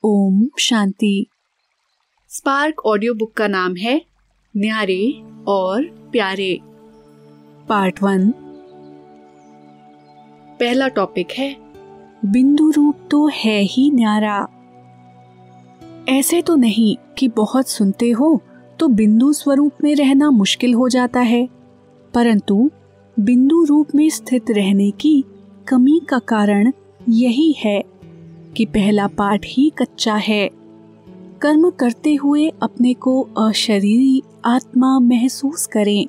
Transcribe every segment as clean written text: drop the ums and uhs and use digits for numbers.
Om Shanti. Spark audio book का नाम है न्यारे और प्यारे। पार्ट 1। पहला टॉपिक है बिंदु रूप तो है ही न्यारा। ऐसे तो नहीं कि बहुत सुनते हो तो बिंदु स्वरूप में रहना मुश्किल हो जाता है, परंतु बिंदु रूप में स्थित रहने की कमी का कारण यही है कि पहला पाठ ही कच्चा है। कर्म करते हुए अपने को अशरीरी आत्मा महसूस करें।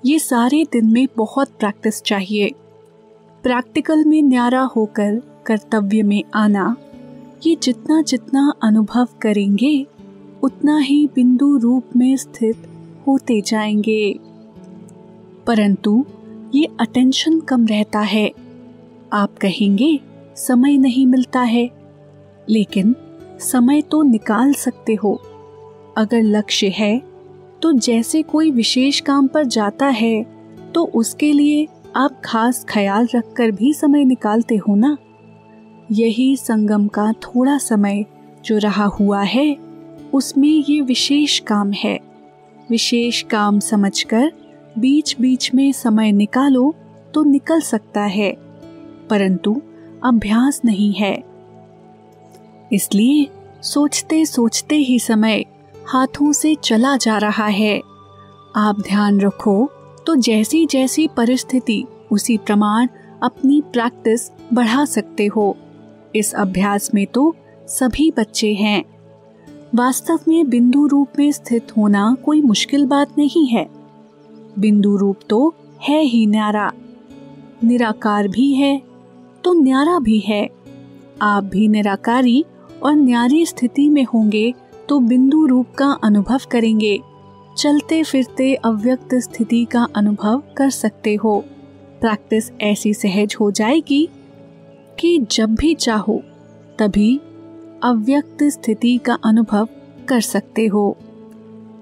ये सारे दिन में बहुत प्रैक्टिस चाहिए। प्रैक्टिकल में न्यारा होकर कर्तव्य में आना, ये जितना जितना अनुभव करेंगे उतना ही बिंदु रूप में स्थित होते जाएंगे। परंतु ये अटेंशन कम रहता है। आप कहेंगे समय नहीं मिलता है, लेकिन समय तो निकाल सकते हो। अगर लक्ष्य है तो जैसे कोई विशेष काम पर जाता है तो उसके लिए आप खास ख्याल रखकर भी समय निकालते हो ना। यही संगम का थोड़ा समय जो रहा हुआ है, उसमें ये विशेष काम है। विशेष काम समझकर बीच बीच में समय निकालो तो निकल सकता है, परंतु अभ्यास नहीं है। इसलिए सोचते सोचते ही समय हाथों से चला जा रहा है। आप ध्यान रखो तो जैसी जैसी परिस्थिति उसी प्रमाण अपनी प्रैक्टिस बढ़ा सकते हो। इस अभ्यास में तो सभी बच्चे हैं। वास्तव में बिंदु रूप में स्थित होना कोई मुश्किल बात नहीं है। बिंदु रूप तो है ही न्यारा। निराकार भी है तो न्यारा भी है। आप भी निराकारी और न्यारी स्थिति में होंगे तो बिंदु रूप का अनुभव करेंगे। चलते फिरते अव्यक्त स्थिति का अनुभव कर सकते हो। प्रैक्टिस ऐसी सहज हो जाएगी कि जब भी चाहो तभी अव्यक्त स्थिति का अनुभव कर सकते हो।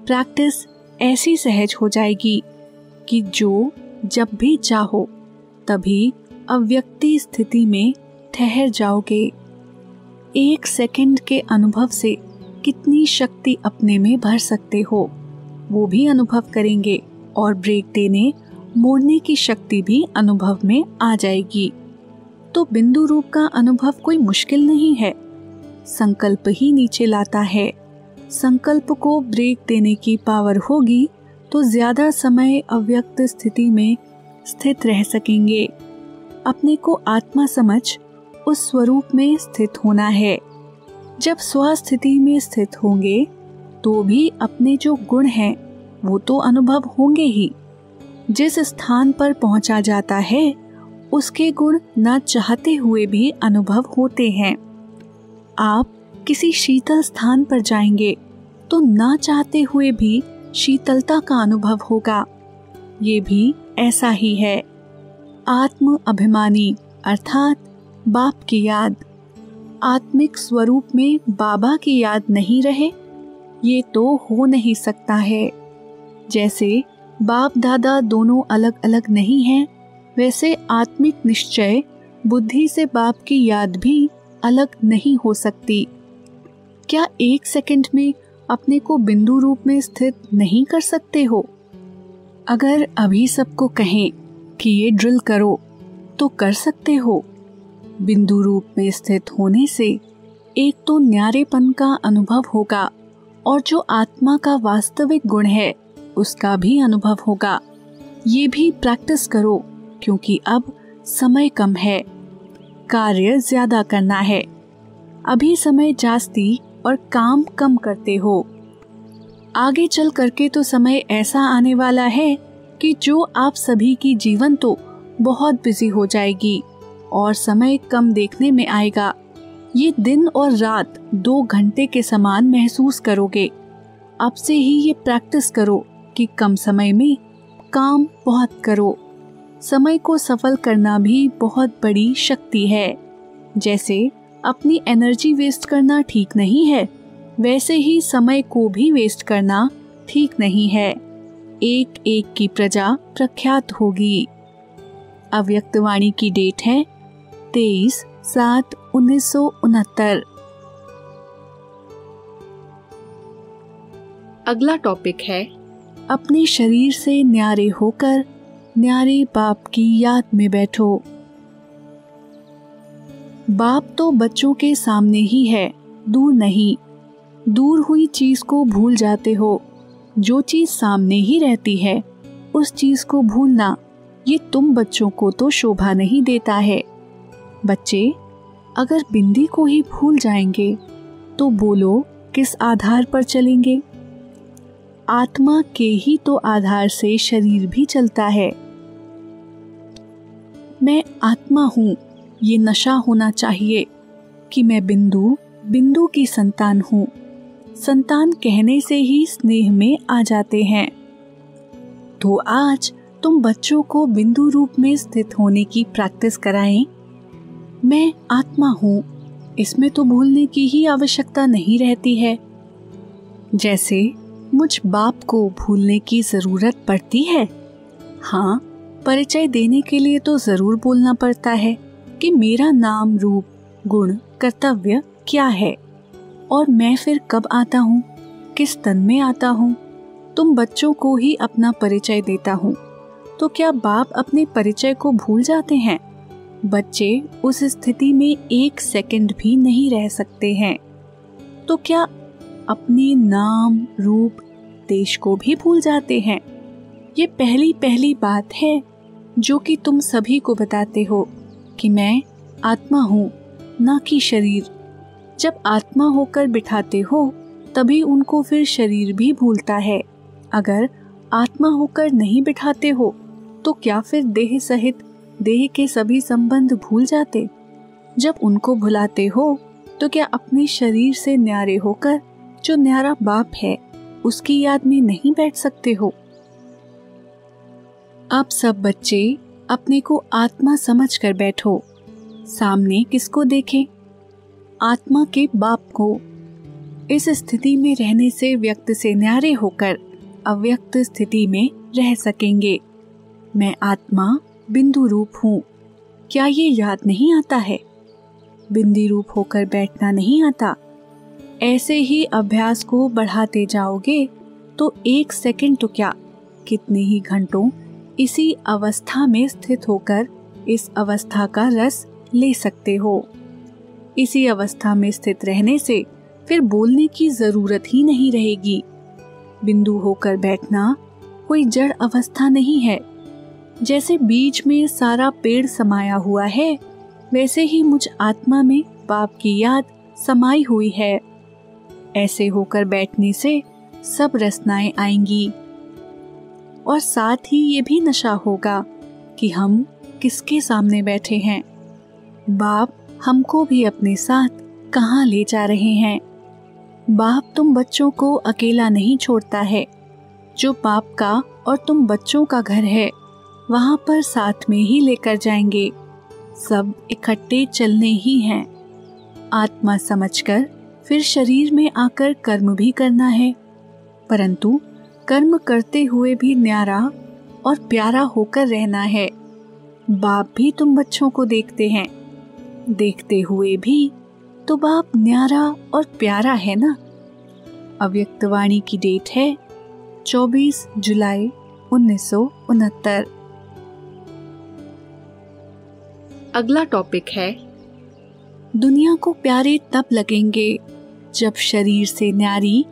प्रैक्टिस ऐसी सहज हो जाएगी कि जो जब भी चाहो तभी अव्यक्ति स्थिति में ठहर जाओगे। 1 सेकंड के अनुभव से कितनी शक्ति अपने में भर सकते हो, वो भी अनुभव करेंगे और ब्रेक देने मोड़ने की शक्ति भी अनुभव में आ जाएगी। तो बिंदु रूप का अनुभव कोई मुश्किल नहीं है। संकल्प ही नीचे लाता है। संकल्प को ब्रेक देने की पावर होगी तो ज्यादा समय अव्यक्त स्थिति में स्थित रह सकेंगे। अपने को आत्मा समझ उस स्वरूप में स्थित होना है। जब स्वस्थिति में स्थित होंगे तो भी अपने जो गुण हैं वो तो अनुभव होंगे ही। जिस स्थान पर पहुंचा जाता है उसके गुण न चाहते हुए भी अनुभव होते हैं। आप किसी शीतल स्थान पर जाएंगे तो न चाहते हुए भी शीतलता का अनुभव होगा। ये भी ऐसा ही है। आत्म अभिमानी अर्थात बाप की याद, आत्मिक स्वरूप में बाबा की याद नहीं रहे, ये तो हो नहीं सकता है। जैसे बाप दादा दोनों अलग अलग नहीं हैं, वैसे आत्मिक निश्चय बुद्धि से बाप की याद भी अलग नहीं हो सकती। क्या 1 सेकंड में अपने को बिंदु रूप में स्थित नहीं कर सकते हो? अगर अभी सबको कहें कि ये ड्रिल करो तो कर सकते हो। बिंदु रूप में स्थित होने से एक तो न्यारेपन का अनुभव होगा और जो आत्मा का वास्तविक गुण है उसका भी अनुभव होगा। ये भी प्रैक्टिस करो क्योंकि अब समय कम है, कार्य ज्यादा करना है। अभी समय जास्ती और काम कम करते हो। आगे चल करके तो समय ऐसा आने वाला है कि जो आप सभी की जीवन तो बहुत बिजी हो जाएगी और समय कम देखने में आएगा। ये दिन और रात 2 घंटे के समान महसूस करोगे। अब से ही ये प्रैक्टिस करो कि कम समय में काम बहुत करो। समय को सफल करना भी बहुत बड़ी शक्ति है। जैसे अपनी एनर्जी वेस्ट करना ठीक नहीं है, वैसे ही समय को भी वेस्ट करना ठीक नहीं है। एक एक की प्रजा प्रख्यात होगी। अव्यक्तवाणी की डेट है 23/7/1969। अगला टॉपिक है अपने शरीर से न्यारे होकर न्यारे बाप की याद में बैठो। बाप तो बच्चों के सामने ही है, दूर नहीं। दूर हुई चीज को भूल जाते हो। जो चीज सामने ही रहती है उस चीज को भूलना, ये तुम बच्चों को तो शोभा नहीं देता है। बच्चे अगर बिंदी को ही भूल जाएंगे तो बोलो किस आधार पर चलेंगे? आत्मा के ही तो आधार से शरीर भी चलता है। मैं आत्मा हूँ, ये नशा होना चाहिए कि मैं बिंदु की संतान हूँ। संतान कहने से ही स्नेह में आ जाते हैं। तो आज तुम बच्चों को बिंदु रूप में स्थित होने की प्रैक्टिस कराएं। मैं आत्मा हूँ, इसमें तो भूलने की ही आवश्यकता नहीं रहती है। जैसे मुझ बाप को भूलने की जरूरत पड़ती है। हाँ, परिचय देने के लिए तो जरूर बोलना पड़ता है कि मेरा नाम, रूप, गुण, कर्तव्य क्या है और मैं फिर कब आता हूँ, किस तन में आता हूँ। तुम बच्चों को ही अपना परिचय देता हूँ, तो क्या बाप अपने परिचय को भूल जाते हैं? बच्चे उस स्थिति में 1 सेकंड भी नहीं रह सकते हैं। तो क्या अपने नाम, रूप, देश को भी भूल जाते हैं? ये पहली बात है जो कि तुम सभी को बताते हो कि मैं आत्मा हूँ, ना कि शरीर। जब आत्मा होकर बिठाते हो तभी उनको फिर शरीर भी भूलता है। अगर आत्मा होकर नहीं बिठाते हो तो क्या फिर देह सहित देह के सभी संबंध भूल जाते? जब उनको भुलाते हो तो क्या अपने शरीर से न्यारे होकर जो न्यारा बाप है उसकी याद में नहीं बैठ सकते हो? अब सब बच्चे अपने को आत्मा समझकर बैठो। सामने किसको देखें? आत्मा के बाप को। इस स्थिति में रहने से व्यक्त से न्यारे होकर अव्यक्त स्थिति में रह सकेंगे। मैं आत्मा बिंदु रूप हूँ। क्या ये याद नहीं आता है? बिंदी रूप होकर बैठना नहीं आता? ऐसे ही अभ्यास को बढ़ाते जाओगे तो 1 सेकंड तो क्या, कितने ही घंटों इसी अवस्था में स्थित होकर इस अवस्था का रस ले सकते हो। इसी अवस्था में स्थित रहने से फिर बोलने की जरूरत ही नहीं रहेगी। बिंदु होकर बैठना कोई जड़ अवस्था नहीं है। जैसे बीज में सारा पेड़ समाया हुआ है, वैसे ही मुझ आत्मा में बाप की याद समाई हुई है। ऐसे होकर बैठने से सब रचनाएं आएंगी और साथ ही ये भी नशा होगा कि हम किसके सामने बैठे हैं। बाप हमको भी अपने साथ कहाँ ले जा रहे हैं। बाप तुम बच्चों को अकेला नहीं छोड़ता है। जो बाप का और तुम बच्चों का घर है वहाँ पर साथ में ही लेकर जाएंगे। सब इकट्ठे चलने ही हैं। आत्मा समझकर फिर शरीर में आकर कर्म भी करना है, परंतु कर्म करते हुए भी न्यारा और प्यारा होकर रहना है। बाप भी तुम बच्चों को देखते हैं, देखते हुए भी तो बाप न्यारा और प्यारा है ना। अव्यक्तवाणी की डेट है 24 जुलाई 1969। अगला टॉपिक है दुनिया को प्यारे तब लगेंगे जब शरीर से न्यारी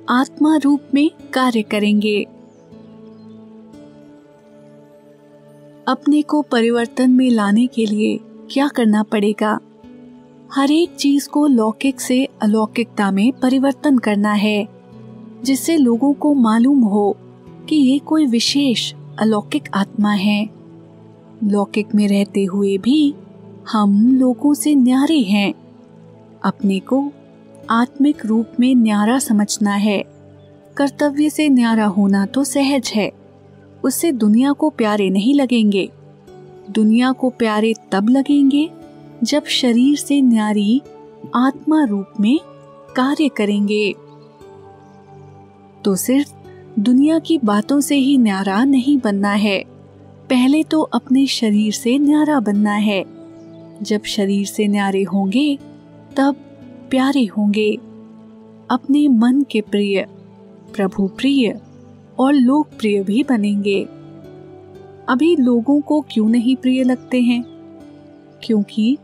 आत्मा रूप में कार्य करेंगे। अपने को परिवर्तन में लाने के लिए क्या करना पड़ेगा? हर एक चीज को लौकिक से अलौकिकता में परिवर्तन करना है, जिससे लोगों को मालूम हो कि ये कोई विशेष अलौकिक आत्मा है। लौकिक में रहते हुए भी हम लोगों से न्यारे हैं। अपने को आत्मिक रूप में न्यारा समझना है। कर्तव्य से न्यारा होना तो सहज है, उससे दुनिया को प्यारे नहीं लगेंगे। दुनिया को प्यारे तब लगेंगे जब शरीर से न्यारी आत्मा रूप में कार्य करेंगे। तो सिर्फ दुनिया की बातों से ही न्यारा नहीं बनना है, पहले तो अपने शरीर से न्यारा बनना है। जब शरीर से न्यारे होंगे तब प्यारे होंगे। अपने मन के प्रिय, प्रभु प्रिय और लोकप्रिय भी बनेंगे। अभी लोगों को क्यों नहीं प्रिय लगते हैं? क्योंकि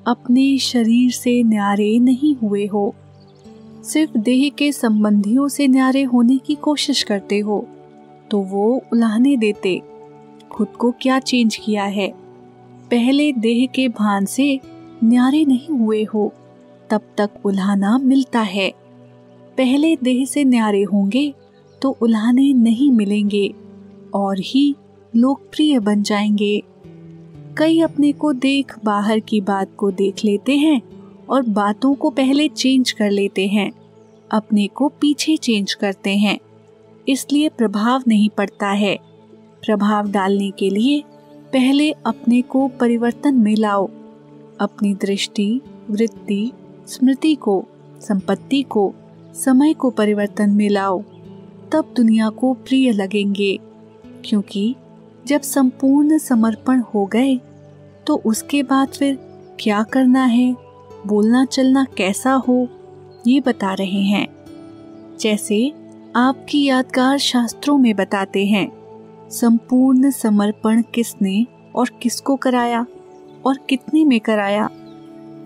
अपने शरीर से न्यारे नहीं हुए हो, सिर्फ देह के संबंधियों से न्यारे होने की कोशिश करते हो तो वो उलाहने देते। खुद को क्या चेंज किया है? पहले देह के भान से न्यारे नहीं हुए हो तब तक उलाहना मिलता है। पहले देह से न्यारे होंगे तो उलाहने नहीं मिलेंगे और ही लोकप्रिय बन जाएंगे। कई अपने को देख बाहर की बात को देख लेते हैं और बातों को पहले चेंज कर लेते हैं, अपने को पीछे चेंज करते हैं, इसलिए प्रभाव नहीं पड़ता है। प्रभाव डालने के लिए पहले अपने को परिवर्तन में लाओ। अपनी दृष्टि, वृत्ति, स्मृति को, संपत्ति को, समय को परिवर्तन में लाओ, तब दुनिया को प्रिय लगेंगे। क्योंकि जब संपूर्ण समर्पण हो गए तो उसके बाद फिर क्या करना है, बोलना चलना कैसा हो, ये बता रहे हैं। जैसे आपकी यादगार शास्त्रों में बताते हैं, संपूर्ण समर्पण किसने और किसको कराया और कितने में कराया।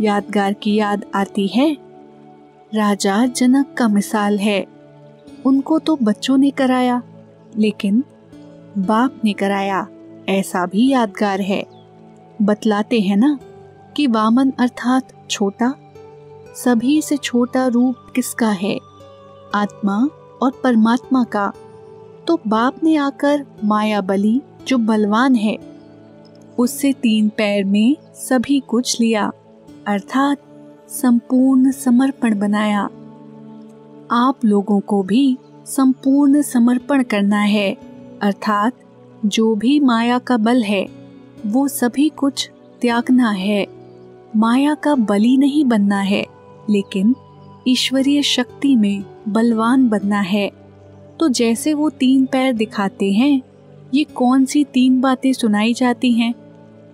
यादगार की याद आती है, राजा जनक का मिसाल है। उनको तो बच्चों ने कराया, लेकिन बाप ने कराया, ऐसा भी यादगार है। बतलाते हैं ना कि वामन अर्थात छोटा, सभी से छोटा रूप किसका है? आत्मा और परमात्मा का। तो बाप ने आकर माया बलि जो बलवान है उससे 3 पैर में सभी कुछ लिया, अर्थात संपूर्ण समर्पण बनाया। आप लोगों को भी संपूर्ण समर्पण करना है, अर्थात जो भी माया का बल है वो सभी कुछ त्यागना है। माया का बलि नहीं बनना है, लेकिन ईश्वरीय शक्ति में बलवान बनना है। तो जैसे वो 3 पैर दिखाते हैं, ये कौन सी 3 बातें सुनाई जाती हैं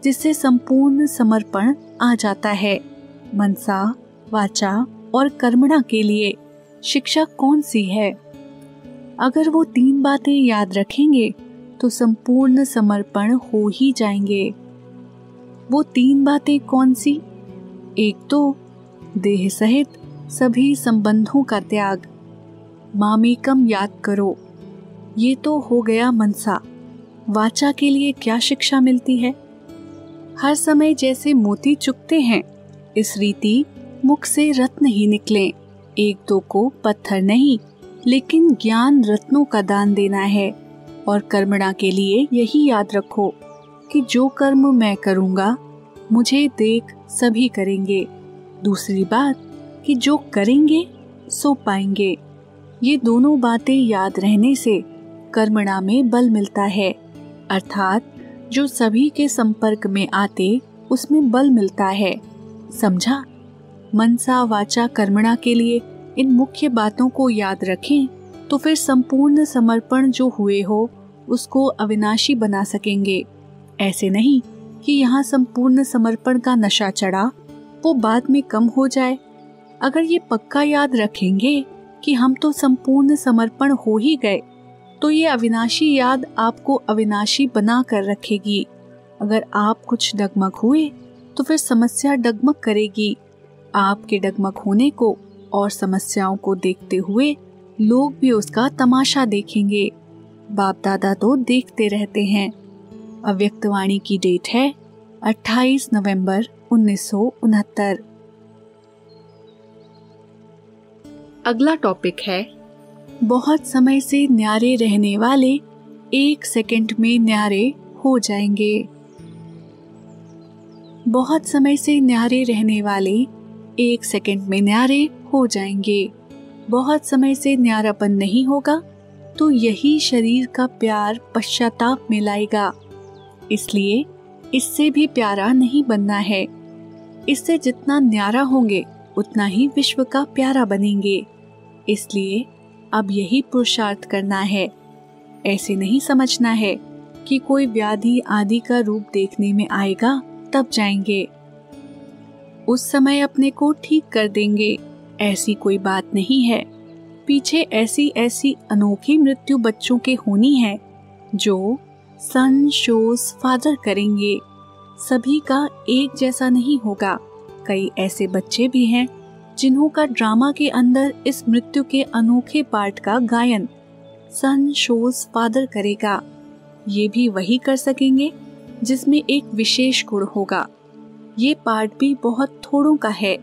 जिससे संपूर्ण समर्पण आ जाता है? मनसा, वाचा और कर्मणा के लिए शिक्षा कौन सी है? अगर वो 3 बातें याद रखेंगे तो संपूर्ण समर्पण हो ही जाएंगे। वो 3 बातें कौन सी? एक तो देह सहित सभी संबंधों का त्याग, मामेकम याद करो, ये तो हो गया मनसा। वाचा के लिए क्या शिक्षा मिलती है? हर समय जैसे मोती चुगते हैं, इस रीति मुख से रत्न ही निकलें। 1-2 को पत्थर नहीं, लेकिन ज्ञान रत्नों का दान देना है। और कर्मणा के लिए यही याद रखो कि जो कर्म मैं करूँगा मुझे देख सभी करेंगे। दूसरी बात कि जो करेंगे सो पाएंगे। ये दोनों बातें याद रहने से कर्मणा में बल मिलता है, अर्थात जो सभी के संपर्क में आते उसमें बल मिलता है। समझा? मनसा, वाचा, कर्मणा के लिए इन मुख्य बातों को याद रखें तो फिर संपूर्ण समर्पण जो हुए हो उसको अविनाशी बना सकेंगे। ऐसे नहीं कि यहाँ संपूर्ण समर्पण का नशा चढ़ा, वो बाद में कम हो जाए। अगर ये पक्का याद रखेंगे कि हम तो संपूर्ण समर्पण हो ही गए, तो ये अविनाशी याद आपको अविनाशी बना कर रखेगी। अगर आप कुछ डगमग हुए तो फिर समस्या डगमग करेगी। आपके डगमग होने को और समस्याओं को देखते हुए लोग भी उसका तमाशा देखेंगे। बाप दादा तो देखते रहते हैं। अव्यक्तवाणी की डेट है 28 नवंबर 1969। अगला टॉपिक है, बहुत समय से न्यारे रहने वाले 1 सेकंड में न्यारे हो जाएंगे। बहुत समय से न्यारे रहने वाले 1 सेकंड में न्यारे हो जाएंगे। बहुत समय से न्यारापन नहीं होगा तो यही शरीर का प्यार पश्चाताप में लाएगा। इसलिए इससे भी प्यारा नहीं बनना है। इससे जितना न्यारा होंगे उतना ही विश्व का प्यारा बनेंगे। इसलिए अब यही पुरुषार्थ करना है। ऐसे नहीं समझना है कि कोई व्याधि आदि का रूप देखने में आएगा तब जाएंगे, उस समय अपने को ठीक कर देंगे, ऐसी कोई बात नहीं है। पीछे ऐसी ऐसी अनोखी मृत्यु बच्चों के होनी है जो सन शोज फादर करेंगे। सभी का एक जैसा नहीं होगा। कई ऐसे बच्चे भी हैं जिन्हों का ड्रामा के अंदर इस मृत्यु के अनोखे पार्ट का गायन सन शोज फादर करेगा। ये भी वही कर सकेंगे जिसमें एक विशेष गुण होगा। ये पार्ट भी बहुत थोड़ों का है।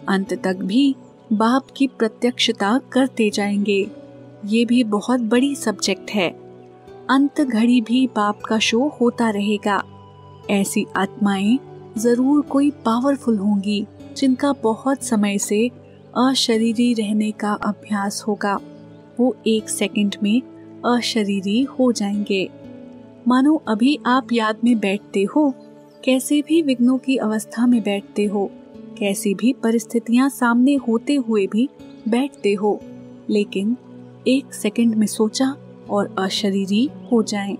अंत तक भी बाप की प्रत्यक्षता करते जाएंगे। ये भी बहुत बड़ी सब्जेक्ट है। अंत घड़ी भी बाप का शो होता रहेगा। ऐसी आत्माएं जरूर कोई पावरफुल होंगी जिनका बहुत समय से अशरीरी रहने का अभ्यास होगा। वो 1 सेकंड में अशरीरी हो जाएंगे। मानो अभी आप याद में बैठते हो, कैसे भी विघ्नों की अवस्था में बैठते हो, कैसी भी परिस्थितियां सामने होते हुए भी बैठते हो, लेकिन 1 सेकंड में सोचा और अशरीरी हो जाएं।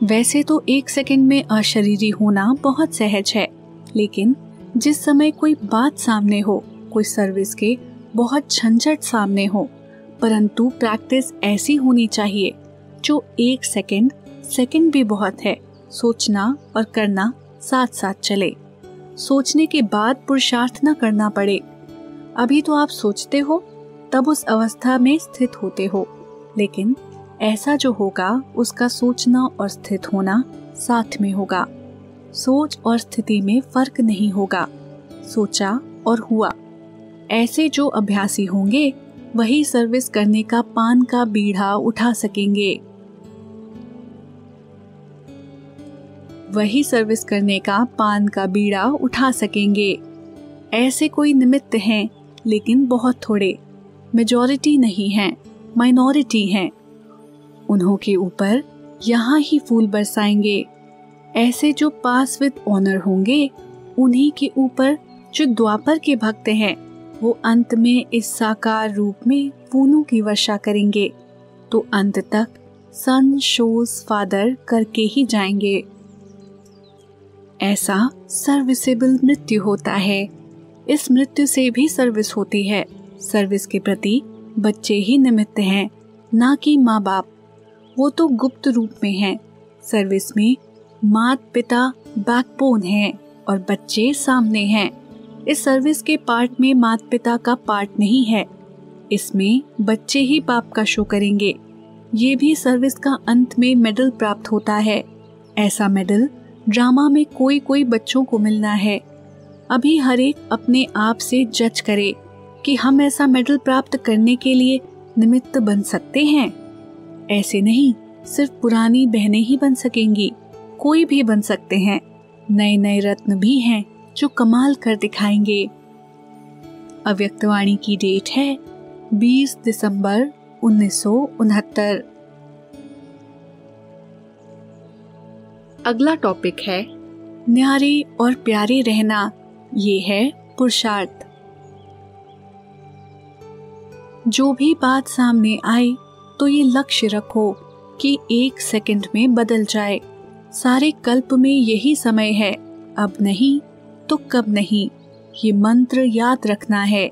वैसे तो 1 सेकंड में अशरीरी होना बहुत सहज है, लेकिन जिस समय कोई बात सामने हो, कोई सर्विस के बहुत झंझट सामने हो, परंतु प्रैक्टिस ऐसी होनी चाहिए जो 1 सेकंड भी बहुत है, सोचना और करना साथ साथ चले। सोचने के बाद पुरुषार्थ न करना पड़े। अभी तो आप सोचते हो, तब उस अवस्था में स्थित होते हो, लेकिन ऐसा जो होगा उसका सोचना और स्थित होना साथ में होगा। सोच और स्थिति में फर्क नहीं होगा। सोचा और हुआ। ऐसे जो अभ्यासी होंगे वही सर्विस करने का पान का बीड़ा उठा सकेंगे। वही सर्विस करने का पान का बीड़ा उठा सकेंगे। ऐसे कोई निमित्त हैं, लेकिन बहुत थोड़े। मेजॉरिटी नहीं हैं, माइनॉरिटी हैं। उन्हों के ऊपर यहाँ ही फूल बरसाएंगे। ऐसे जो पास विद ऑनर होंगे, उन्हीं के ऊपर जो द्वापर के भक्त हैं, वो अंत में इस साकार रूप में फूलों की वर्षा करेंगे, तो अंत तक सन शोज फादर करके ही जाएंगे। ऐसा सर्विसेबल मृत्यु होता है। इस मृत्यु से भी सर्विस होती है। सर्विस के प्रति बच्चे ही निमित्त हैं, ना कि माँ बाप। वो तो गुप्त रूप में हैं। सर्विस में माता पिता बैकबोन हैं और बच्चे सामने हैं। इस सर्विस के पार्ट में माता पिता का पार्ट नहीं है। इसमें बच्चे ही बाप का शो करेंगे। ये भी सर्विस का अंत में मेडल प्राप्त होता है। ऐसा मेडल ड्रामा में कोई कोई बच्चों को मिलना है। अभी हर एक अपने आप से जज करे कि हम ऐसा मेडल प्राप्त करने के लिए निमित्त बन सकते हैं। ऐसे नहीं, सिर्फ पुरानी बहनें ही बन सकेंगी, कोई भी बन सकते हैं। नए नए रत्न भी हैं जो कमाल कर दिखाएंगे। अव्यक्तवाणी की डेट है 20 दिसंबर 1969। अगला टॉपिक है न्यारे और प्यारे रहना। ये है पुरुषार्थ। जो भी बात सामने आए तो ये लक्ष्य रखो कि 1 सेकंड में बदल जाए। सारे कल्प में यही समय है, अब नहीं तो कब नहीं। ये मंत्र याद रखना है।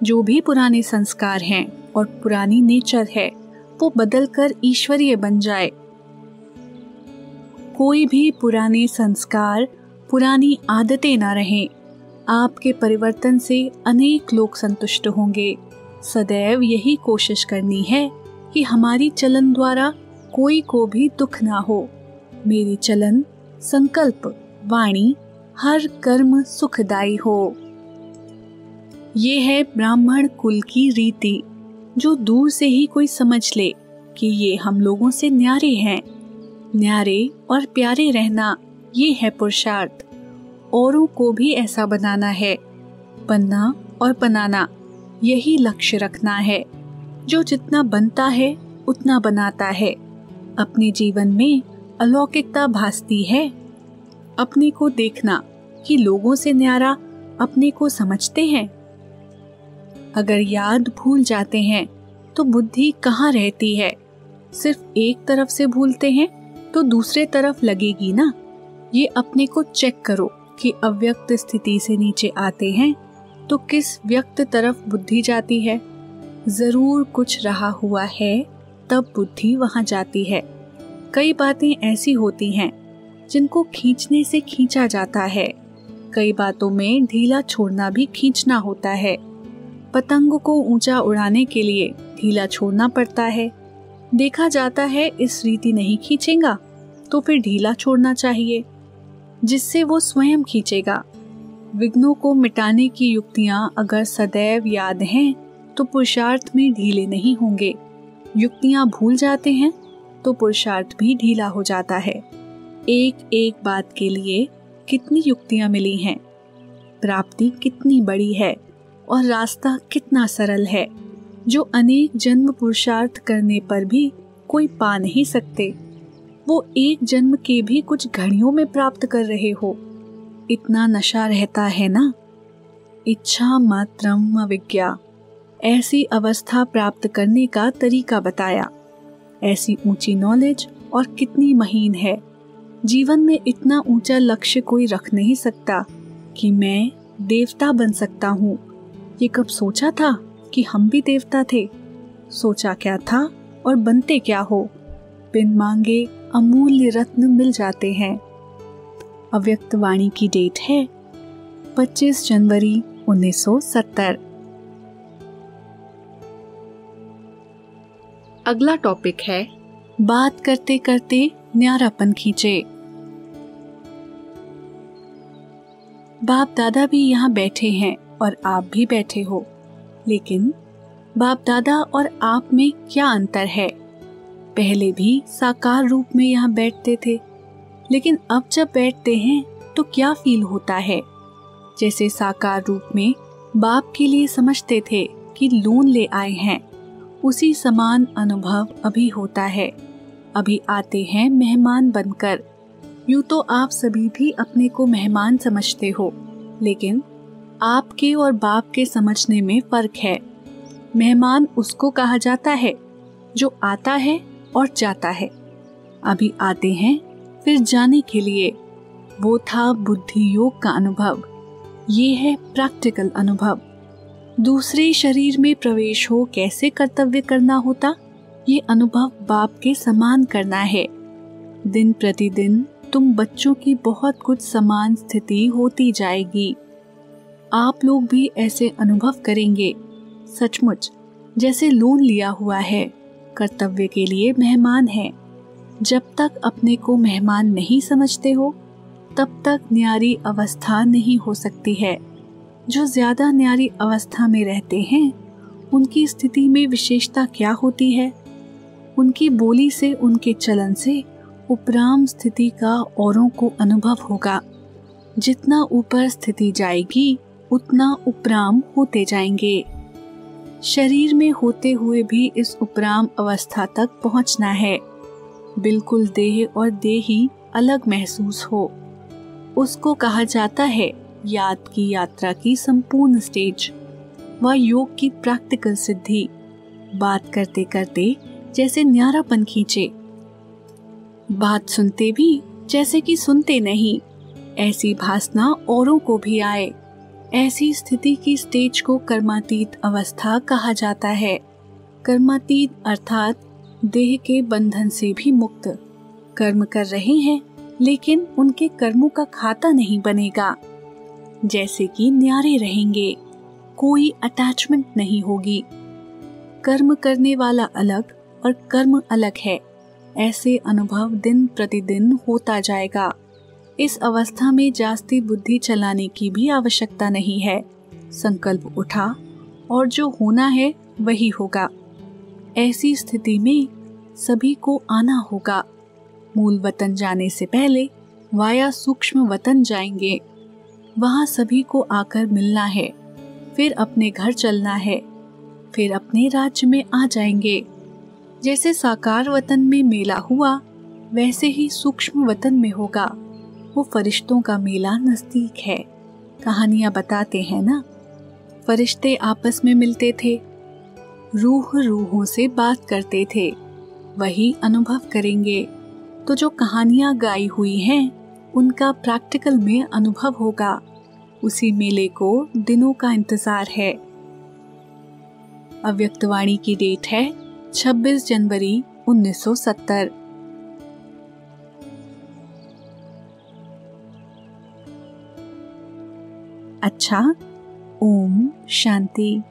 जो भी पुराने संस्कार हैं और पुरानी नेचर है, वो बदलकर ईश्वरीय बन जाए। कोई भी पुराने संस्कार, पुरानी आदतें ना रहें। आपके परिवर्तन से अनेक लोग संतुष्ट होंगे। सदैव यही कोशिश करनी है कि हमारी चलन द्वारा कोई को भी दुख ना हो। मेरी चलन, संकल्प, वाणी, हर कर्म सुखदायी हो। ये है ब्राह्मण कुल की रीति, जो दूर से ही कोई समझ ले कि ये हम लोगों से न्यारे हैं। न्यारे और प्यारे रहना, ये है पुरुषार्थ। औरों को भी ऐसा बनाना है। बनना और बनाना, यही लक्ष्य रखना है। जो जितना बनता है उतना बनाता है। अपने जीवन में अलौकिकता भासती है। अपने को देखना कि लोगों से न्यारा अपने को समझते हैं। अगर याद भूल जाते हैं तो बुद्धि कहाँ रहती है। सिर्फ एक तरफ से भूलते हैं तो दूसरे तरफ लगेगी ना। ये अपने को चेक करो कि अव्यक्त स्थिति से नीचे आते हैं तो किस व्यक्त तरफ बुद्धि जाती है। जरूर कुछ रहा हुआ है, तब बुद्धि वहां जाती है। कई बातें ऐसी होती हैं जिनको खींचने से खींचा जाता है। कई बातों में ढीला छोड़ना भी खींचना होता है। पतंग को ऊंचा उड़ाने के लिए ढीला छोड़ना पड़ता है। देखा जाता है इस रीति नहीं खींचेगा तो फिर ढीला छोड़ना चाहिए, जिससे वो स्वयं खींचेगा। विघ्नों को मिटाने की युक्तियां अगर सदैव याद हैं तो पुरुषार्थ में ढीले नहीं होंगे। युक्तियां भूल जाते हैं तो पुरुषार्थ भी ढीला हो जाता है। एक एक बात के लिए कितनी युक्तियां मिली हैं, प्राप्ति कितनी बड़ी है और रास्ता कितना सरल है, जो अनेक जन्म पुरुषार्थ करने पर भी कोई पा नहीं सकते। वो एक जन्म के भी कुछ घड़ियों में प्राप्त कर रहे हो। इतना नशा रहता है ना। इच्छा मात्रम अविज्ञा, ऐसी अवस्था प्राप्त करने का तरीका बताया। ऐसी ऊंची नॉलेज और कितनी महीन है। जीवन में इतना ऊंचा लक्ष्य कोई रख नहीं सकता कि मैं देवता बन सकता हूँ। ये कब सोचा था कि हम भी देवता थे? सोचा क्या था और बनते क्या हो? बिन मांगे अमूल्य रत्न मिल जाते हैं। अव्यक्त वाणी की डेट है 25 जनवरी 1970। अगला टॉपिक है बात करते करते न्यारापन खींचे। बाप दादा भी यहाँ बैठे हैं और आप भी बैठे हो, लेकिन बाप दादा और आप में क्या अंतर है? पहले भी साकार रूप में यहाँ बैठते थे, लेकिन अब जब बैठते हैं तो क्या फील होता है? जैसे साकार रूप में बाप के लिए समझते थे कि लोन ले आए हैं, उसी समान अनुभव अभी होता है। अभी आते हैं मेहमान बनकर। यूं तो आप सभी भी अपने को मेहमान समझते हो, लेकिन आपके और बाप के समझने में फर्क है। मेहमान उसको कहा जाता है जो आता है और जाता है। अभी आते हैं फिर जाने के लिए। वो था बुद्धि योग का अनुभव, ये है प्रैक्टिकल अनुभव। दूसरे शरीर में प्रवेश हो कैसे कर्तव्य करना होता, ये अनुभव बाप के समान करना है। दिन प्रतिदिन तुम बच्चों की बहुत कुछ समान स्थिति होती जाएगी। आप लोग भी ऐसे अनुभव करेंगे, सचमुच जैसे लोन लिया हुआ है, कर्तव्य के लिए मेहमान है। जब तक अपने को मेहमान नहीं समझते हो, तब तक न्यारी अवस्था नहीं हो सकती है। जो ज्यादा न्यारी अवस्था में रहते हैं, उनकी स्थिति में विशेषता क्या होती है? उनकी बोली से, उनके चलन से उपराम स्थिति का औरों को अनुभव होगा। जितना ऊपर स्थिति जाएगी उतना उपराम होते जाएंगे। शरीर में होते हुए भी इस उपराम अवस्था तक पहुंचना है। बिल्कुल देह और देही अलग महसूस हो, उसको कहा जाता है याद की यात्रा की संपूर्ण स्टेज व योग की प्रैक्टिकल सिद्धि। बात करते करते जैसे न्यारापन खींचे, बात सुनते भी जैसे कि सुनते नहीं, ऐसी भासना औरों को भी आए। ऐसी स्थिति की स्टेज को कर्मातीत अवस्था कहा जाता है। कर्मातीत अर्थात देह के बंधन से भी मुक्त। कर्म कर रहे हैं लेकिन उनके कर्मों का खाता नहीं बनेगा। जैसे कि न्यारे रहेंगे, कोई अटैचमेंट नहीं होगी। कर्म करने वाला अलग और कर्म अलग है, ऐसे अनुभव दिन प्रतिदिन होता जाएगा। इस अवस्था में जास्ती बुद्धि चलाने की भी आवश्यकता नहीं है। संकल्प उठा और जो होना है वही होगा। ऐसी स्थिति में सभी को आना होगा। मूल वतन जाने से पहले वाया सूक्ष्म वतन जाएंगे। वहाँ सभी को आकर मिलना है, फिर अपने घर चलना है, फिर अपने राज्य में आ जाएंगे। जैसे साकार वतन में मेला हुआ, वैसे ही सूक्ष्म वतन में होगा। वो फरिश्तों का मेला नजदीक है। कहानियां बताते हैं ना, फरिश्ते आपस में मिलते थे, रूह रूहों से बात करते थे। वही अनुभव करेंगे तो जो कहानियां गाई हुई हैं उनका प्रैक्टिकल में अनुभव होगा। उसी मेले को दिनों का इंतजार है। अव्यक्तवाणी की डेट है 26 जनवरी 1970। अच्छा, ओम शांति।